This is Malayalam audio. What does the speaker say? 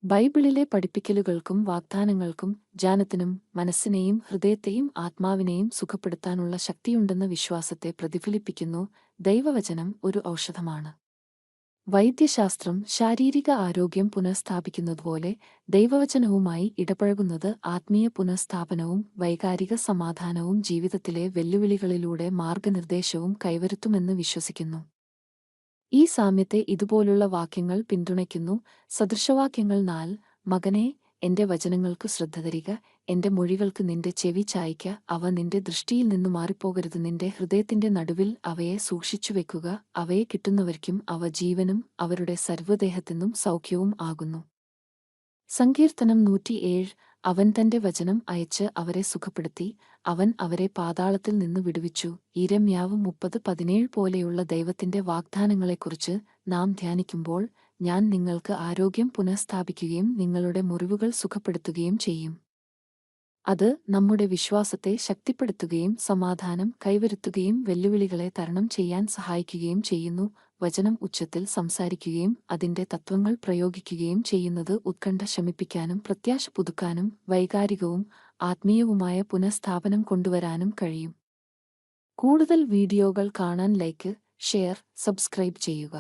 ബൈബിളിലെ പഠിപ്പിക്കലുകൾക്കും വാഗ്ദാനങ്ങൾക്കും ജ്ഞാനത്തിനും മനസ്സിനെയും ഹൃദയത്തെയും ആത്മാവിനെയും സുഖപ്പെടുത്താനുള്ള ശക്തിയുണ്ടെന്ന വിശ്വാസത്തെ പ്രതിഫലിപ്പിക്കുന്നു. ദൈവവചനം ഒരു ഔഷധമാണ്. വൈദ്യശാസ്ത്രം ശാരീരിക ആരോഗ്യം പുനഃസ്ഥാപിക്കുന്നതുപോലെ ദൈവവചനവുമായി ഇടപഴകുന്നത് ആത്മീയ പുനഃസ്ഥാപനവും വൈകാരിക സമാധാനവും ജീവിതത്തിലെ വെല്ലുവിളികളിലൂടെ മാർഗനിർദ്ദേശവും കൈവരുത്തുമെന്ന് വിശ്വസിക്കുന്നു. ഈ സാമ്യത്തെ ഇതുപോലുള്ള വാക്യങ്ങൾ പിന്തുണയ്ക്കുന്നു. സദൃശവാക്യങ്ങൾ 4 മകനേ, എന്റെ വചനങ്ങൾക്കു ശ്രദ്ധ തരിക, എന്റെ മൊഴികൾക്ക് നിന്റെ ചെവി ചായിക്ക, അവ നിന്റെ ദൃഷ്ടിയിൽ നിന്നു മാറിപ്പോകരുത്. നിന്റെ ഹൃദയത്തിന്റെ നടുവിൽ അവയെ സൂക്ഷിച്ചുവെക്കുക, അവയെ കിട്ടുന്നവർക്കും അവ ജീവനും അവരുടെ സർവ്വദേഹത്തിനും സൗഖ്യവും ആകുന്നു. സങ്കീർത്തനം 107. അവൻ തന്റെ വചനം അയച്ച് അവരെ സുഖപ്പെടുത്തി, അവൻ അവരെ പാതാളത്തിൽ നിന്ന് വിടുവിച്ചു. യിരെമ്യാവ് 30:17 പോലെയുള്ള ദൈവത്തിന്റെ വാഗ്ദാനങ്ങളെക്കുറിച്ച് നാം ധ്യാനിക്കുമ്പോൾ, ഞാൻ നിങ്ങൾക്ക് ആരോഗ്യം പുനഃസ്ഥാപിക്കുകയും നിങ്ങളുടെ മുറിവുകൾ സുഖപ്പെടുത്തുകയും ചെയ്യും. അത് നമ്മുടെ വിശ്വാസത്തെ ശക്തിപ്പെടുത്തുകയും സമാധാനം കൈവരുത്തുകയും വെല്ലുവിളികളെ തരണം ചെയ്യാൻ സഹായിക്കുകയും ചെയ്യുന്നു. വചനം ഉച്ചത്തിൽ സംസാരിക്കുകയും അതിന്റെ തത്വങ്ങൾ പ്രയോഗിക്കുകയും ചെയ്യുന്നത് ഉത്കണ്ഠ ശമിപ്പിക്കാനും പ്രത്യാശ പുതുക്കാനും വൈകാരികവും ആത്മീയവുമായ പുനഃസ്ഥാപനം കൊണ്ടുവരാനും കഴിയും. കൂടുതൽ വീഡിയോകൾ കാണാൻ ലൈക്ക്, ഷെയർ, സബ്സ്ക്രൈബ് ചെയ്യുക.